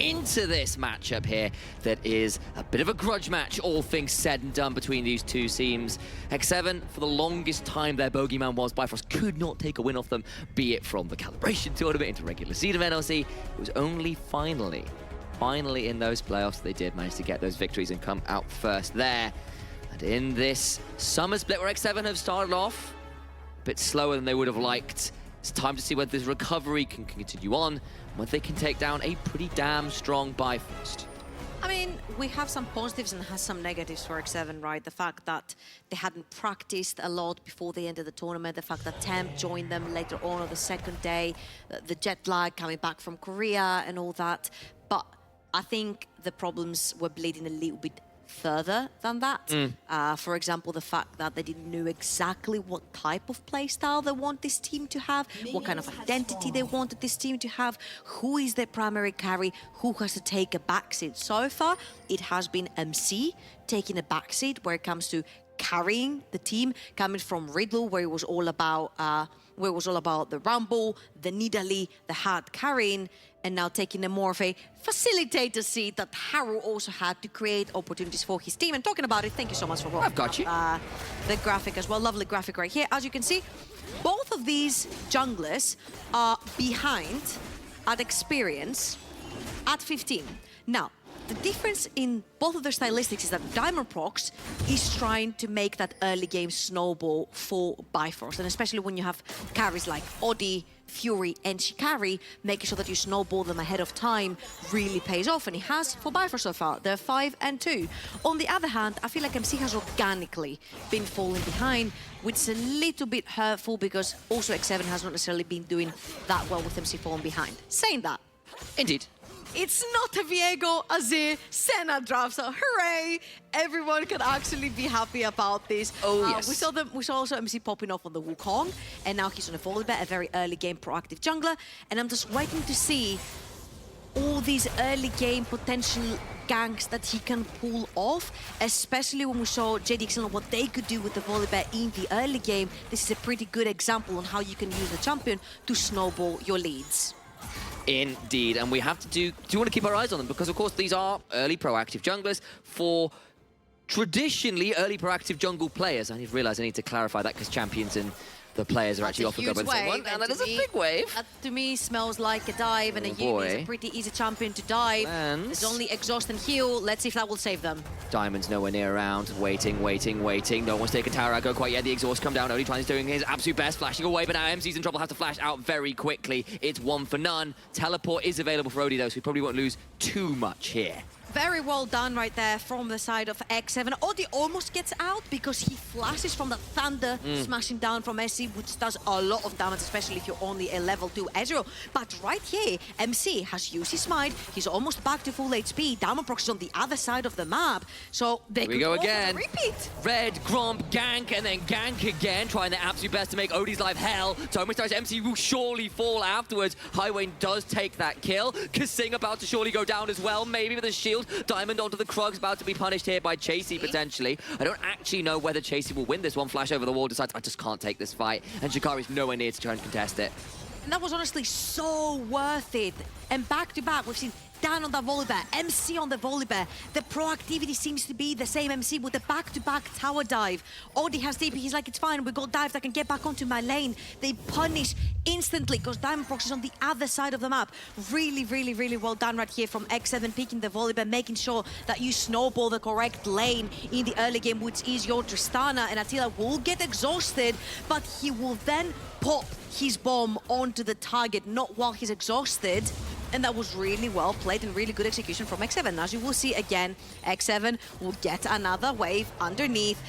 into this matchup here that is a bit of a grudge match, all things said and done, between these two teams. X7, for the longest time, their bogeyman was Bifrost could not take a win off them, be it from the calibration tournament into regular season of NLC. It was only finally in those playoffs they did manage to get those victories and come out first there. And in this summer split where X7 have started off a bit slower than they would have liked, it's time to see whether this recovery can continue on, and whether they can take down a pretty damn strong Bifrost. I mean, we have some positives and has some negatives for X7, right? The fact that they hadn't practiced a lot before the end of the tournament, the fact that Temp joined them later on the second day, the jet lag coming back from Korea and all that. But I think the problems were bleeding a little bit further than that. For example, the fact that they didn't know exactly what type of playstyle they want this team to have, what kind of identity they wanted this team to have, who is their primary carry, who has to take a backseat. So far, it has been MC taking a backseat where it comes to carrying the team, coming from Riddle, where it was all about the rumble, the nidalee, the hard carrying, and now taking a more of a facilitator seat that Haru also had to create opportunities for his team. And talking about it, thank you so much for rolling. I've got you. The graphic as well, lovely graphic right here. As you can see, both of these junglers are behind at experience at 15. Now, the difference in both of their stylistics is that Diamondprox is trying to make that early game snowball for Bifrost, and especially when you have carries like Odi, Fury, and Shikari, making sure that you snowball them ahead of time really pays off, and it has for Bifrost so far. They're 5 and 2. On the other hand, I feel like MC has organically been falling behind, which is a little bit hurtful because also X7 has not necessarily been doing that well with MC falling behind. Saying that, Indeed. it's not a Viego, Azir, Senna draft, so hooray! Everyone can actually be happy about this. Oh, yes. We saw also MC popping off on the Wukong, and now he's on a Volibear, a very early game proactive jungler, and I'm just waiting to see all these early game potential ganks that he can pull off, especially when we saw JDXL and what they could do with the Volibear in the early game. This is a pretty good example on how you can use the champion to snowball your leads. Indeed, and we have to do want to keep our eyes on them because, of course, these are early proactive junglers for traditionally early proactive jungle players. I need to realize I need to clarify that because champions and the players are actually often going by the same one, and that is a big wave. That to me smells like a dive, and a Yuumi is a pretty easy champion to dive. There's only exhaust and heal. Let's see if that will save them. Diamond's nowhere near around, waiting. No one's taken tower aggro quite yet. The exhaust come down. Only trying doing his absolute best, flashing away, but now MC's in trouble, has to flash out very quickly. It's 1 for none. Teleport is available for Odi though, so we probably won't lose too much here. Very well done right there from the side of X7. Odi almost gets out because he flashes from the thunder, smashing down from SC, which does a lot of damage, especially if you're only a level 2 Ezreal. But right here, MC has used his smite. He's almost back to full HP. Diamondprox is on the other side of the map, so they could go again. Repeat. Red, Gromp, gank, and then gank again, trying their absolute best to make Odi's life hell. So much times MC will surely fall afterwards. Highway does take that kill. Kasing about to surely go down as well, maybe with a shield. Diamond onto the Krugs, about to be punished here by Chasey potentially. I don't actually know whether Chasey will win this one. Flash over the wall, decides I just can't take this fight, and Shikari's nowhere near to try and contest it. And that was honestly so worth it. And back to back, we've seen Dan on the Volibear, MC on the Volibear. The proactivity seems to be the same MC with the back-to-back tower dive. Odi has TP, he's like, it's fine, we got dived, I can get back onto my lane. They punish instantly because Diamondprox is on the other side of the map. Really, really, really well done right here from X7, picking the Volibear, making sure that you snowball the correct lane in the early game, which is your Tristana, and Attila will get exhausted, but he will then pop his bomb onto the target, not while he's exhausted. And that was really well played and really good execution from X7. As you will see again, X7 will get another wave underneath.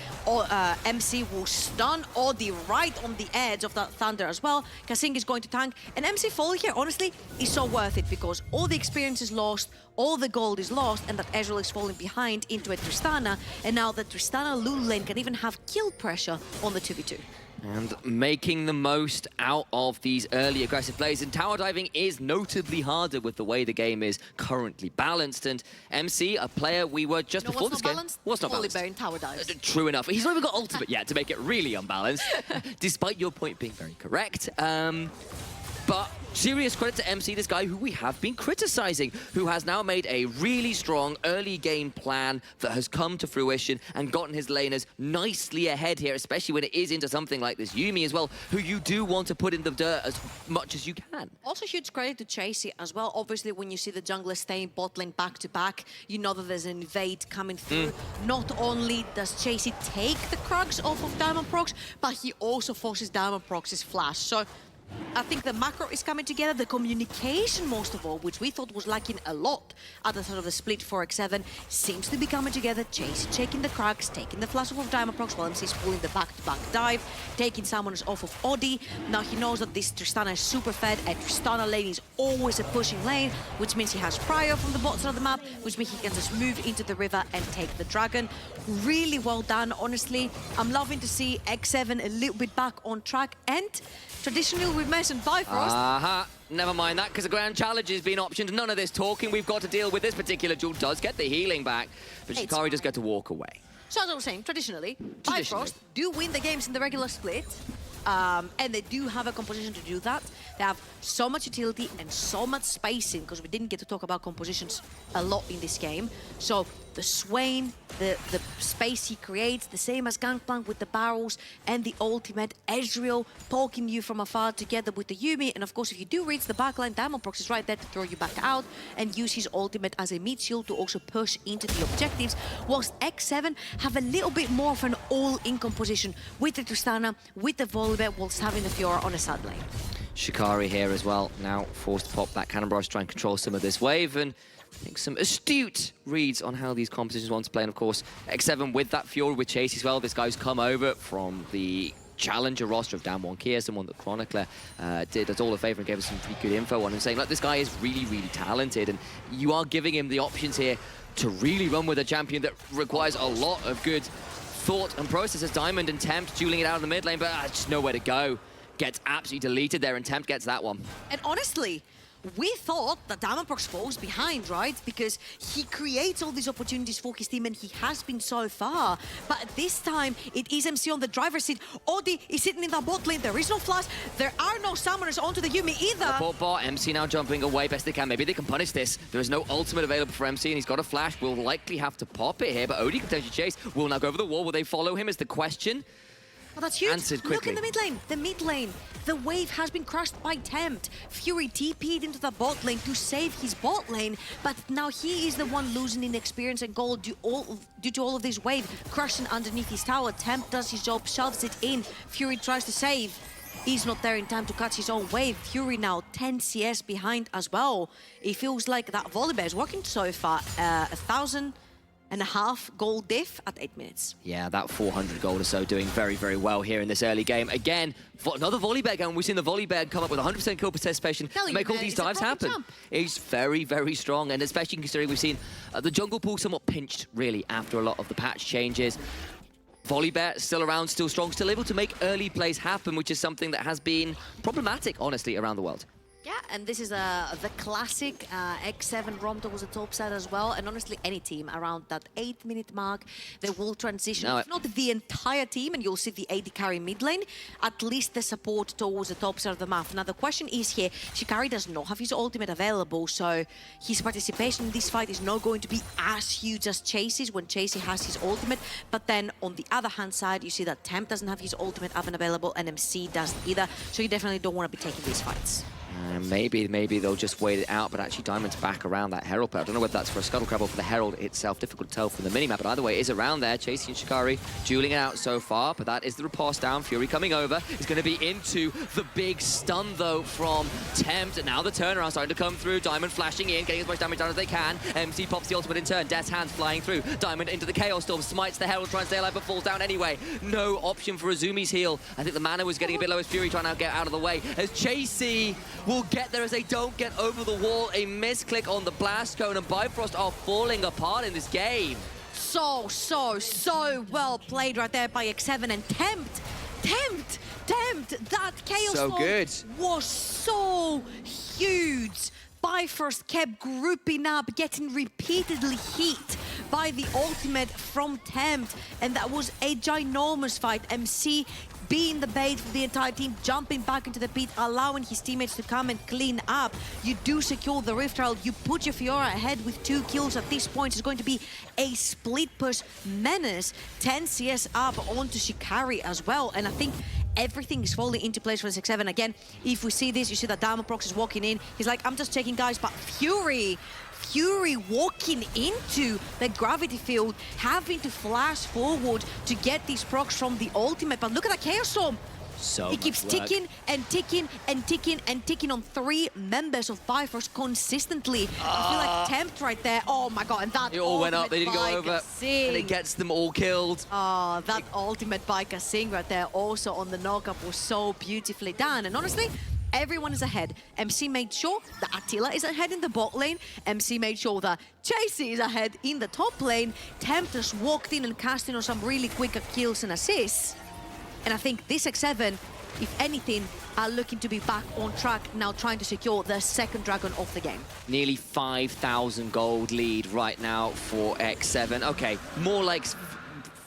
MC will stun Odi right on the edge of that thunder as well. Kasing is going to tank. And MC fall here, honestly, is so worth it because all the experience is lost, all the gold is lost, and that Ezreal is falling behind into a Tristana. And now the Tristana Lulu lane can even have kill pressure on the 2v2. And making the most out of these early aggressive plays. And tower diving is notably harder with the way the game is currently balanced. And MC, a player we were just before this game... What's not balanced? Volibear in tower dives. True enough. He's not even got ultimate yet to make it really unbalanced, despite your point being very correct. But serious credit to MC, this guy who we have been criticizing, who has now made a really strong early game plan that has come to fruition and gotten his laners nicely ahead here, especially when it is into something like this Yuumi as well, who you do want to put in the dirt as much as you can. Also huge credit to Chasey as well. Obviously, when you see the jungler staying bot lane back to back, you know that there's an invade coming through. Not only does Chasey take the Krugs off of Diamond Prox, but he also forces Diamond Prox's flash. So I think the macro is coming together, the communication most of all, which we thought was lacking a lot at the start of the split for X7, seems to be coming together. Chase taking the cracks, taking the flash off of Diamond Prox, while MC's pulling the back-to-back dive, taking summoners off of Odi. Now he knows that this Tristana is super fed, and Tristana lane is always a pushing lane, which means he has prior from the bot side of the map, which means he can just move into the river and take the dragon. Really well done, honestly. I'm loving to see X7 a little bit back on track, and traditionally, we've mentioned Bifrost. Never mind that, because the Grand Challenge has been optioned. None of this talking. We've got to deal with this particular duel. Does get the healing back, but Shikari does get to walk away. So as I was saying, traditionally, Bifrost do win the games in the regular split. And they do have a composition to do that. They have so much utility and so much spacing, because we didn't get to talk about compositions a lot in this game. So the Swain, the space he creates, the same as Gangplank with the barrels and the ultimate, Ezreal poking you from afar together with the Yuumi. And of course, if you do reach the backline, Diamond Prox is right there to throw you back out and use his ultimate as a mid shield to also push into the objectives. Whilst X7 have a little bit more of an all-in composition with the Tristana, with the Volibear, whilst having the Fiora on a side lane. Shikari here as well, now forced to pop that cannon barrage to try and control some of this wave, and make some astute reads on how these compositions want to play. And of course, X7 with that Fiora with Chase as well. This guy's come over from the challenger roster of Dan Wonkia, someone that Chronicler did us all a favor and gave us some pretty good info on him, saying, look, this guy is really, really talented, and you are giving him the options here to really run with a champion that requires a lot of good thought and process, as Diamond and Tempt dueling it out of the mid lane, but just nowhere to go. Gets absolutely deleted there, and Tempt gets that one. And honestly, we thought that Diamond Prox falls behind, right? Because he creates all these opportunities for his team, and he has been so far. But this time, it is MC on the driver's seat. Odi is sitting in the bot lane. There is no flash. There are no summoners onto the Yuumi either. Bot bar, MC now jumping away best they can. Maybe they can punish this. There is no ultimate available for MC, and he's got a flash. Will likely have to pop it here, but Odi can potentially chase. Will now go over the wall. Will they follow him is the question. Oh, that's huge. Answered quickly. Look in the mid lane. The mid lane. The wave has been crushed by Tempt. Fury TP'd into the bot lane to save his bot lane, but now he is the one losing in experience and gold due to all of this wave crushing underneath his tower. Tempt does his job, shoves it in. Fury tries to save. He's not there in time to catch his own wave. Fury now 10 CS behind as well. It feels like that Volibear is working so far. 1,500 gold diff at 8 minutes. Yeah, that 400 gold or so doing very, very well here in this early game. Again, another Volibear game. We've seen the Volibear come up with 100% kill participation, make all these dives happen. He's very, very strong, and especially considering we've seen the jungle pool somewhat pinched, really, after a lot of the patch changes. Volibear still around, still strong, still able to make early plays happen, which is something that has been problematic, honestly, around the world. Yeah, and this is the classic X7 ROM towards the top side as well. And honestly, any team around that 8-minute mark, they will transition, if not the entire team, and you'll see the AD carry mid lane, at least the support towards the top side of the map. Now, the question is here, Shikari does not have his ultimate available, so his participation in this fight is not going to be as huge as Chase's when Chasey has his ultimate. But then, on the other hand side, you see that Tempt doesn't have his ultimate available, and MC doesn't either, so you definitely don't want to be taking these fights. Maybe they'll just wait it out, but actually Diamond's back around that Herald pit. I don't know whether that's for a Scuttle Crab or for the Herald itself. Difficult to tell from the minimap, but either way, it is around there. Chasey and Shikari dueling it out so far, but that is the riposte down. Fury coming over. Is going to be into the big stun, though, from Tempt. And now the turnaround starting to come through. Diamond flashing in, getting as much damage down as they can. MC pops the ultimate in turn. Death's Hands flying through. Diamond into the Chaos Storm. Smites the Herald, trying to stay alive, but falls down anyway. No option for Azumi's heal. I think the mana was getting a bit low as Fury trying to get out of the way. As Chasey will get there as they don't get over the wall. A misclick on the blast cone, and Bifrost are falling apart in this game. So well played right there by X7 and Tempt. That Chaos Storm was so huge. Bifrost kept grouping up, getting repeatedly hit by the ultimate from Tempt, and that was a ginormous fight. MC being the bait for the entire team, jumping back into the pit, allowing his teammates to come and clean up. You do secure the Rift Herald, you put your Fiora ahead with 2 kills at this point. It's going to be a split push menace. 10 CS up onto Shikari as well, and I think everything is falling into place for the 6-7. Again, if we see this, you see that Diamondprox is walking in. He's like, I'm just checking, guys, but Fury walking into the gravity field, having to flash forward to get these procs from the ultimate. But look at that Chaos Storm. So he keeps ticking and ticking and ticking and ticking on 3 members of Bifrost consistently. I feel like Tempt right there. Oh my god, and that it all went up, they didn't go by over, Kasing. and it gets them all killed. Oh, that ultimate by Kasing right there also on the knockup was so beautifully done. And honestly, everyone is ahead. MC made sure that Attila is ahead in the bot lane. MC made sure that Chasey is ahead in the top lane. Tempt just walked in and cast in on some really quick kills and assists. And I think this X7, if anything, are looking to be back on track now, trying to secure the 2nd dragon of the game. Nearly 5,000 gold lead right now for X7. Okay, more like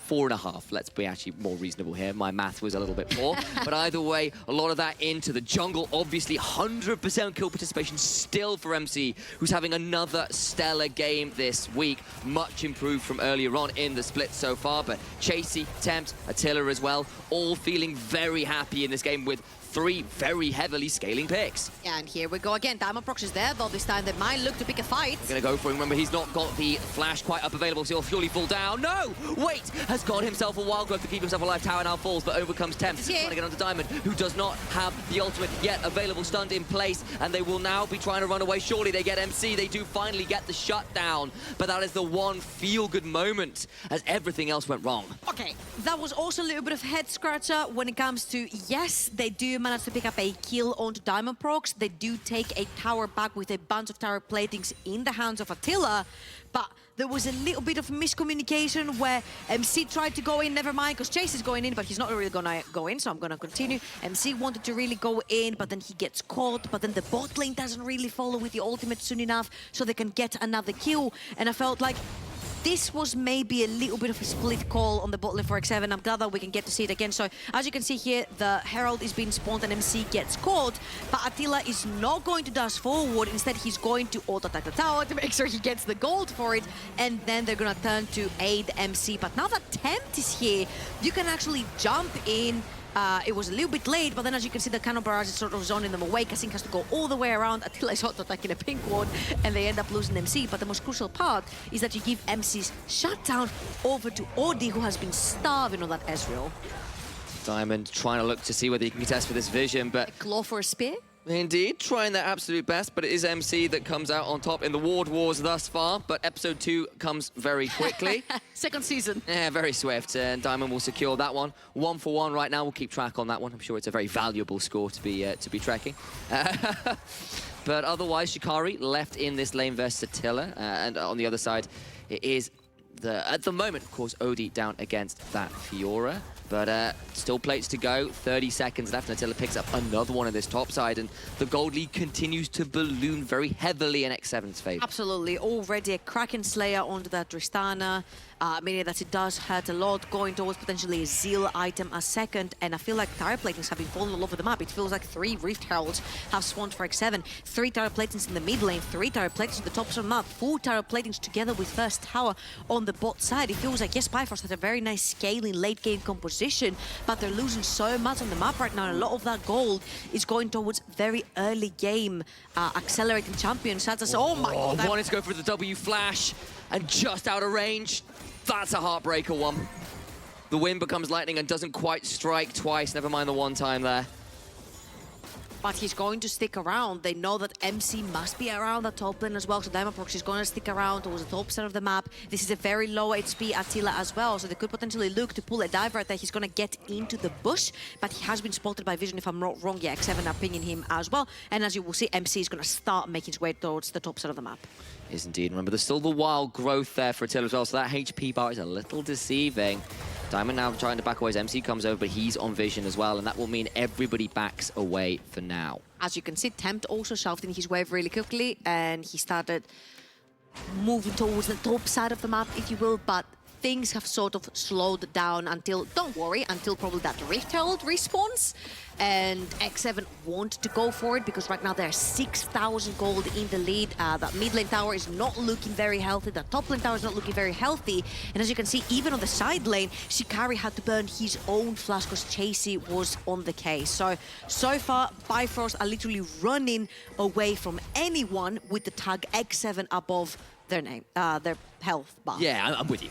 4.5. Let's be actually more reasonable here. My math was a little bit poor. But either way, a lot of that into the jungle. Obviously, 100% kill participation still for MC, who's having another stellar game this week. Much improved from earlier on in the split so far. But Chasey, Tempt, Attila as well, all feeling very happy in this game with 3 very heavily scaling picks. And here we go again. Diamondprox is there, though this time they might look to pick a fight. Gonna go for him. Remember, he's not got the flash quite up available, so he'll surely fall down. No! Wait! Has got himself a wild growth to keep himself alive. Tower now falls, but overcomes Tempt. Trying to get onto Diamond, who does not have the ultimate yet available, stunned in place, and they will now be trying to run away. Surely they get MC. They do finally get the shutdown, but that is the one feel-good moment as everything else went wrong. Okay, that was also a little bit of head scratcher when it comes to, yes, they do manage to pick up a kill onto Diamondprox. They do take a tower back with a bunch of tower platings in the hands of Attila, but there was a little bit of miscommunication where MC tried to go in, never mind, because Chase is going in, but he's not really gonna go in, so I'm gonna continue. MC wanted to really go in, but then he gets caught, but then the bot lane doesn't really follow with the ultimate soon enough, so they can get another kill, and I felt like this was maybe a little bit of a split call on the bot lane for X7. I'm glad that we can get to see it again. So as you can see here, the Herald is being spawned and MC gets caught, but Attila is not going to dash forward. Instead, he's going to auto-attack the tower to make sure he gets the gold for it, and then they're gonna turn to aid MC. But now that Tempt is here, you can actually jump in. It was a little bit late, but then as you can see, the cannon barrage is sort of zoning them away. Kasing has to go all the way around. Attila is auto-attacking a pink ward, and they end up losing MC. But the most crucial part is that you give MC's shutdown over to Audi, who has been starving on that Ezreal. Diamond trying to look to see whether he can contest for this vision, but... A claw for a spear? Indeed, trying their absolute best, but it is MC that comes out on top in the Ward Wars thus far, but Episode 2 comes very quickly. Second season. Yeah, very swift, and Diamond will secure that one. 1 for 1 right now, we'll keep track on that one. I'm sure it's a very valuable score to be tracking. But otherwise, Shikari left in this lane versus Attila, and on the other side, it is, at the moment, of course, Odie down against that Fiora. But still plates to go, 30 seconds left, and Attila picks up another one on this top side, and the gold lead continues to balloon very heavily in X7's favor. Absolutely, already a Kraken Slayer onto that Tristana, meaning that it does hurt a lot, going towards potentially a Zeal item a second, and I feel like tower platings have been falling all over the map. It feels like 3 Rift Heralds have spawned for X7, 3 tower platings in the mid lane, 3 tower platings on the top of the map, 4 tower platings together with first tower on the bot side. It feels like, yes, Bifrost had a very nice scaling late game composition, but they're losing so much on the map right now. A lot of that gold is going towards very early game accelerating champions such as, oh my god. Wanted to go for the W flash and just out of range. That's a heartbreaker one. The wind becomes lightning and doesn't quite strike twice, never mind the one time there. But he's going to stick around. They know that MC must be around the top lane as well, so Diamondprox is going to stick around towards the top side of the map. This is a very low HP Attila as well, so they could potentially look to pull a dive right there. He's going to get into the bush, but he has been spotted by Vision, if I'm not wrong. Yeah, X7 are pinging him as well. And as you will see, MC is going to start making his way towards the top side of the map. Is indeed. Remember, there's still the wild growth there for Attila as well, so that HP bar is a little deceiving. Diamond now trying to back away as MC comes over, but he's on Vision as well, and that will mean everybody backs away for now. As you can see, Tempt also shoved in his wave really quickly, and he started moving towards the top side of the map, if you will, but things have sort of slowed down until, don't worry, until probably that Rift Herald respawns. And X7 want to go for it because right now they're 6,000 gold in the lead. That mid lane tower is not looking very healthy. That top lane tower is not looking very healthy. And as you can see, even on the side lane, Shikari had to burn his own flash because Chasey was on the case. So far, Bifrost are literally running away from anyone with the tag X7 above their name, their health bar. Yeah, I'm with you.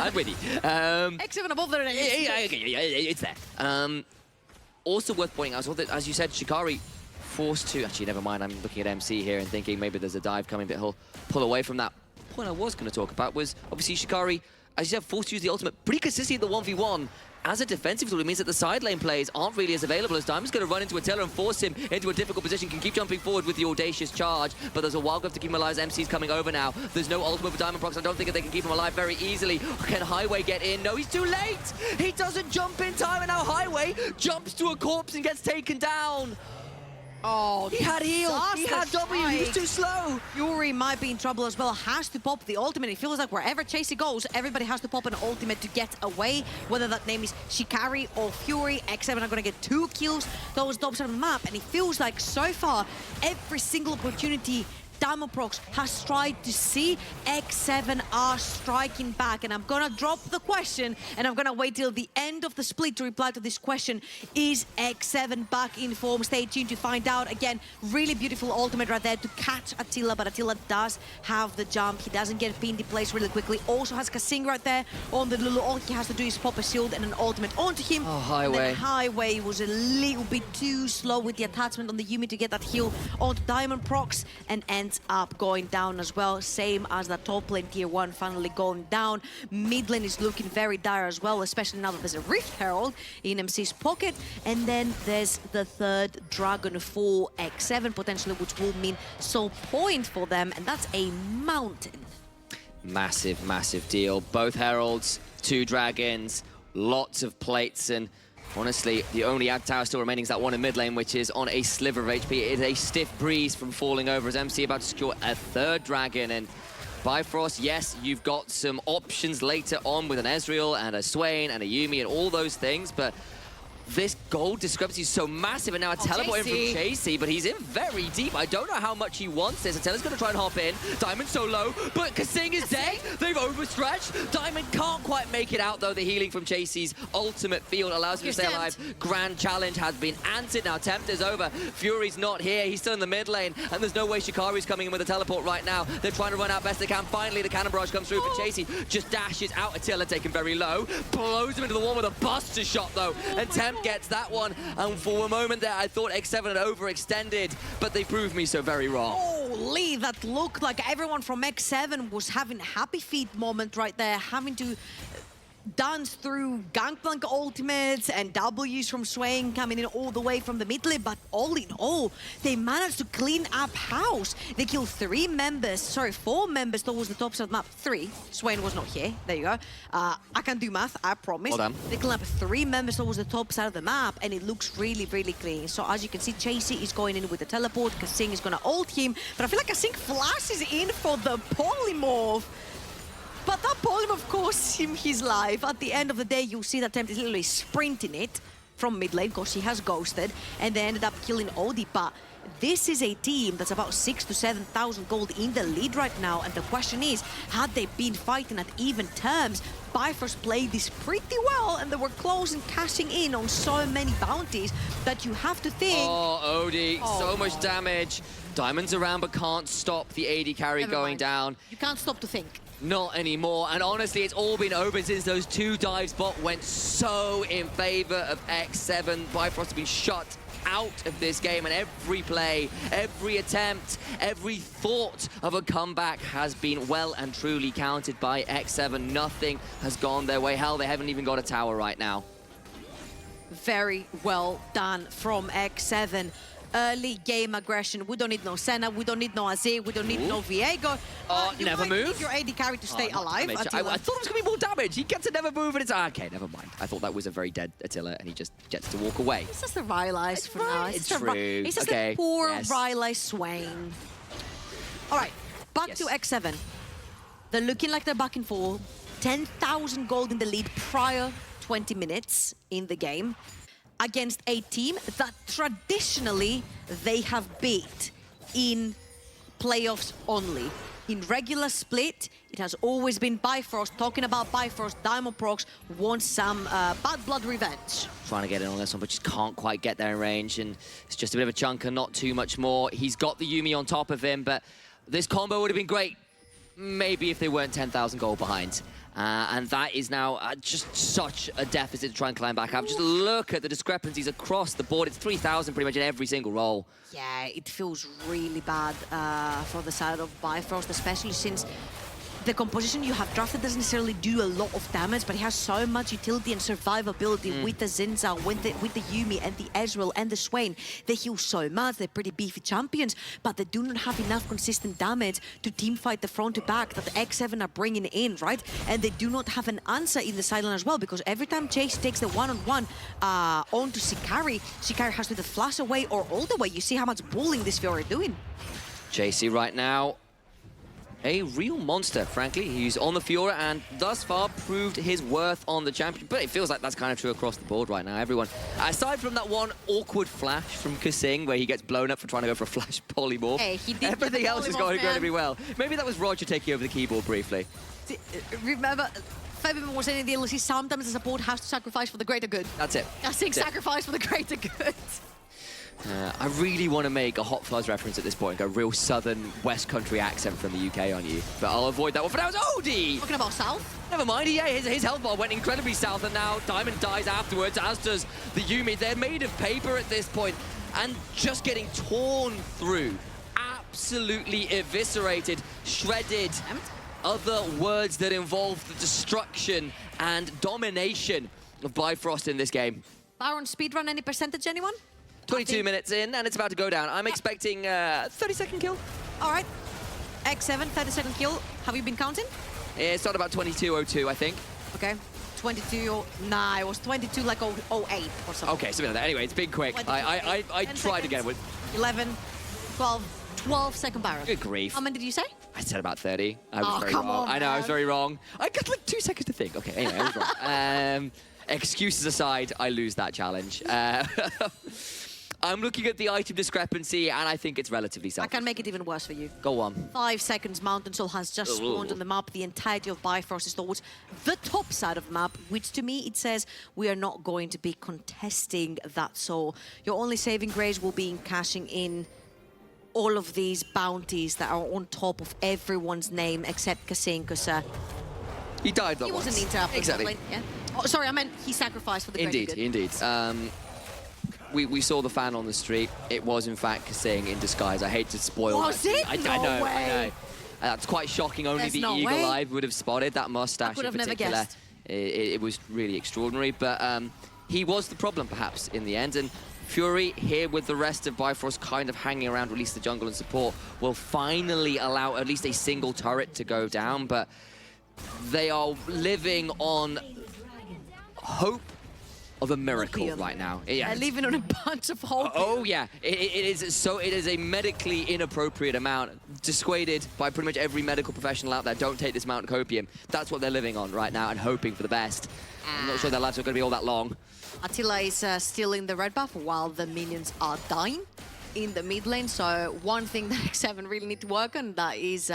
I'm with you. X7 above their name. Yeah, it's there. Also worth pointing out, that, as you said, Shikari forced to... Actually, never mind. I'm looking at MC here and thinking maybe there's a dive coming, but he'll pull away from that. Point I was going to talk about was, obviously, Shikari, as you said, forced to use the ultimate pretty consistently in the 1v1. As a defensive tool, it means that the side lane plays aren't really as available as Diamond's going to run into Attila and force him into a difficult position, can keep jumping forward with the audacious charge, but there's a wild growth to keep him alive. MC's coming over now. There's no ultimate for Diamond Prox. I don't think that they can keep him alive very easily. Can Highway get in? No, he's too late! He doesn't jump in time, and now Highway jumps to a corpse and gets taken down. Oh, he had heal, he had W, he was too slow. Fury might be in trouble as well, has to pop the ultimate. It feels like wherever Chasey goes, everybody has to pop an ultimate to get away, whether that name is Shikari or Fury. X7 are going to get 2 kills towards the top side of the map, and it feels like so far, every single opportunity Diamond Prox has tried to see, X7 are striking back. And I'm gonna drop the question, and I'm gonna wait till the end of the split to reply to this question. Is X7 back in form? Stay tuned to find out. Again, really beautiful ultimate right there to catch Attila, but Attila does have the jump. He doesn't get pinned in place really quickly. Also has Kasing right there on the Lulu. All he has to do is pop a shield and an ultimate onto him. Oh, Highway. Highway was a little bit too slow with the attachment on the Yumi to get that heal onto Diamond Prox, and ends up going down as well. Same as the top lane, tier 1 finally going down. Mid lane is looking very dire as well, especially now that there's a Rift Herald in MC's pocket. And then there's the third Dragon for X7 potentially, which will mean soul point for them, and that's a mountain. Massive, massive deal. Both Heralds, 2 Dragons, lots of plates, and honestly, the only ag tower still remaining is that one in mid lane, which is on a sliver of HP. It is a stiff breeze from falling over as MC about to secure a 3rd Dragon. And Bifrost, yes, you've got some options later on with an Ezreal and a Swain and a Yumi and all those things, but this gold discrepancy is so massive, and now a teleport in from Chasey, but he's in very deep. I don't know how much he wants this. Attila's going to try and hop in. Diamond's so low, but Kasing is dead. They've overstretched. Diamond can't quite make it out, though. The healing from Chasey's ultimate field allows him to stay alive. Grand challenge has been answered. Now Tempt is over. Fury's not here. He's still in the mid lane, and there's no way Shikari's coming in with a teleport right now. They're trying to run out best they can. Finally, the cannon barrage comes through for Chasey. Just dashes out Attila, taken very low. Blows him into the wall with a buster shot, though, and Tempt gets that one, and for a moment there I thought X7 had overextended, but they proved me so very wrong. Holy, that looked like everyone from X7 was having a happy feet moment right there, having to dance through Gangplank ultimates and W's from Swain coming in all the way from the mid lane, but all in all, they managed to clean up house. They killed 4 members towards the top side of the map. 3. Swain was not here. There you go. I can do math, I promise. Well done. They cleaned up 3 members towards the top side of the map, and it looks really, really clean. So as you can see, Chasey is going in with the teleport. Kasing is going to ult him, but I feel like Kasing flashes in for the polymorph. But that polymorph costs him his life. At the end of the day, you'll see that Tempt is literally sprinting it from mid lane because he has ghosted, and they ended up killing Odie. But this is a team that's about 6,000 to 7,000 gold in the lead right now, and the question is, had they been fighting at even terms, Bifrost played this pretty well, and they were close and cashing in on so many bounties that you have to think... Oh, Odie, so much damage. Diamond's around but can't stop the AD carry going down. You can't stop to think. Not anymore, and honestly, it's all been over since those 2 dives bot went so in favor of X7. Bifrost has been shut out of this game, and every play, every attempt, every thought of a comeback has been well and truly counted by X7. Nothing has gone their way. Hell, they haven't even got a tower right now. Very well done from X7. Early game aggression. We don't need no Senna, we don't need no Azir, we don't need no Viego. You never move. Need your AD carry to stay alive. I thought it was going to be more damage. He gets to never move, and it's okay, never mind. I thought that was a very dead Attila, and he just gets to walk away. It's just the Rylai's for now. It's true. It's just the poor Rylai Swain. All right, back to X7. They're looking like they're back in 10,000 gold in the lead prior 20 minutes in the game against a team that traditionally they have beat in playoffs only. In regular split, it has always been Bifrost. Talking about Bifrost, Diamond Prox wants some bad blood revenge. Trying to get in on this one, but just can't quite get there in range, and it's just a bit of a chunker, not too much more. He's got the Yuumi on top of him, but this combo would have been great, maybe if they weren't 10,000 gold behind. And that is now just such a deficit to try and climb back up. Just look at the discrepancies across the board. It's 3,000 pretty much in every single role. Yeah, it feels really bad for the side of Bifrost, especially since the composition you have drafted doesn't necessarily do a lot of damage, but it has so much utility and survivability with the Zinza, with the Yuumi and the Ezreal and the Swain. They heal so much, they're pretty beefy champions, but they do not have enough consistent damage to teamfight the front to back that the X7 are bringing in, right? And they do not have an answer in the sideline as well, because every time Chase takes the one-on-one onto Sikari, Sikari has to either flash away or all the way. You see how much bullying this Fiora is doing. JC right now, a real monster, frankly. He's on the Fiora and thus far proved his worth on the champion. But it feels like that's kind of true across the board right now. Everyone, aside from that one awkward flash from Kasing where he gets blown up for trying to go for a flash polymorph, hey, he did everything else is going incredibly well. Maybe that was Roger taking over the keyboard briefly. Remember, Fabian was saying in the NLC, sometimes the support has to sacrifice for the greater good. That's it. I think sacrifice for the greater good. I really want to make a Hot Fuzz reference at this point, go real southern West Country accent from the UK on you, but I'll avoid that one. For now, it's Odie! Talking about South? Never mind, yeah, his health bar went incredibly south, and now Diamond dies afterwards, as does the Yuumi. They're made of paper at this point, and just getting torn through. Absolutely eviscerated, shredded. Other words that involve the destruction and domination of Bifrost in this game. Baron speedrun, any percentage, anyone? 22 minutes in, and it's about to go down. I'm expecting 30-second kill. All right. X7, 30-second kill. Have you been counting? Yeah, it's not about 22:02, I think. Okay. 22, nah, it was 22 like 08 or something. Okay, something like that. Anyway, it's been quick. I tried again with 11, 12 second Baron. Good grief. How many did you say? I said about 30. I was very come wrong. on, I know, I was man. very wrong. I got like 2 seconds to think. Okay, anyway, I was wrong. Excuses aside, I lose that challenge. I'm looking at the item discrepancy, and I think it's relatively selfish. I can make it even worse for you. Go on. 5 seconds, Mountain Soul has just spawned on the map. The entirety of Bifrost is towards the top side of the map, which to me, it says we are not going to be contesting that soul. Your only saving grace will be in cashing in all of these bounties that are on top of everyone's name except Kasing, because He died that he once. wasn't interrupted. Exactly. Yeah. Oh, sorry, I meant he sacrificed for the greater good. Indeed. We saw the fan on the street. It was, in fact, Kasing in disguise. I hate to spoil Was that. it? I No know. way. That's quite shocking. Only There's the no eagle way. eye would have spotted that mustache I could have in never particular. guessed. It was really extraordinary, but he was the problem, perhaps, in the end. And Fury, here with the rest of Bifrost kind of hanging around, at least the jungle and support, will finally allow at least a single turret to go down, but they are living on hope of a miracle right now. Yeah. They're living on a bunch of hope. Oh yeah, it is a medically inappropriate amount, dissuaded by pretty much every medical professional out there. Don't take this amount of copium. That's what they're living on right now and hoping for the best. I'm not sure their lives are going to be all that long. Attila is still in the red buff while the minions are dying in the mid lane. So one thing that X7 really need to work on, that is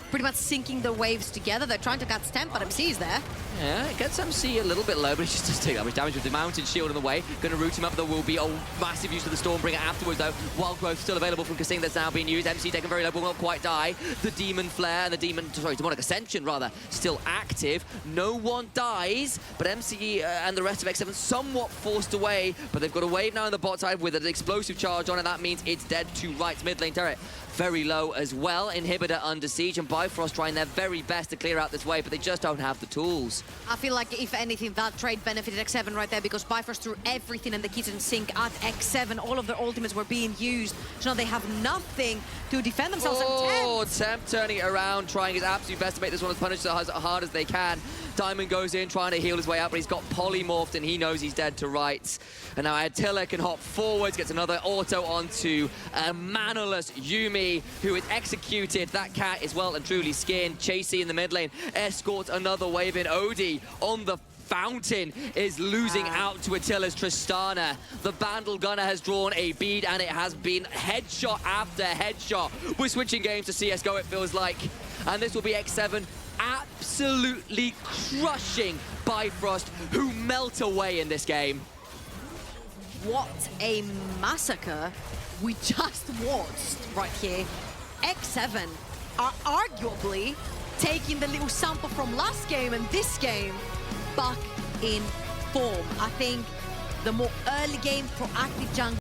pretty much syncing the waves together. They're trying to cut stamp, but MC is there. Yeah, it gets MC a little bit low, but he just doesn't take that much damage with the mountain shield in the way. Going to root him up. There will be a massive use of the Stormbringer afterwards, though. Wild Growth still available from Kasing that's now being used. MC taken very low, will not quite die. The Demon Flare and the Demonic Ascension, rather, still active. No one dies, but MC and the rest of X7 somewhat forced away, but they've got a wave now on the bot side with an explosive charge on, and that means it's dead to right mid lane turret. Very low as well. Inhibitor under siege, and Bifrost trying their very best to clear out this wave, but they just don't have the tools. I feel like, if anything, that trade benefited X7 right there, because Bifrost threw everything in the kitchen sink at X7. All of their ultimates were being used, so now they have nothing to defend themselves. Oh, Temp turning it around, trying his absolute best to make this one as punished as hard as they can. Diamond goes in trying to heal his way out, but he's got polymorphed and he knows he's dead to rights. And now Attila can hop forwards, gets another auto onto a mannerless Yuumi, who is executed. That cat is well and truly skinned. Chasey in the mid lane escorts another wave in. Odie on the fountain is losing out to Attila's Tristana. The Bandle Gunner has drawn a bead, and it has been headshot after headshot. We're switching games to CSGO, it feels like. And this will be X7 absolutely crushing Bifrost, who melt away in this game. What a massacre we just watched right here. X7 are arguably taking the little sample from last game and this game back in form. I think the more early game proactive jungle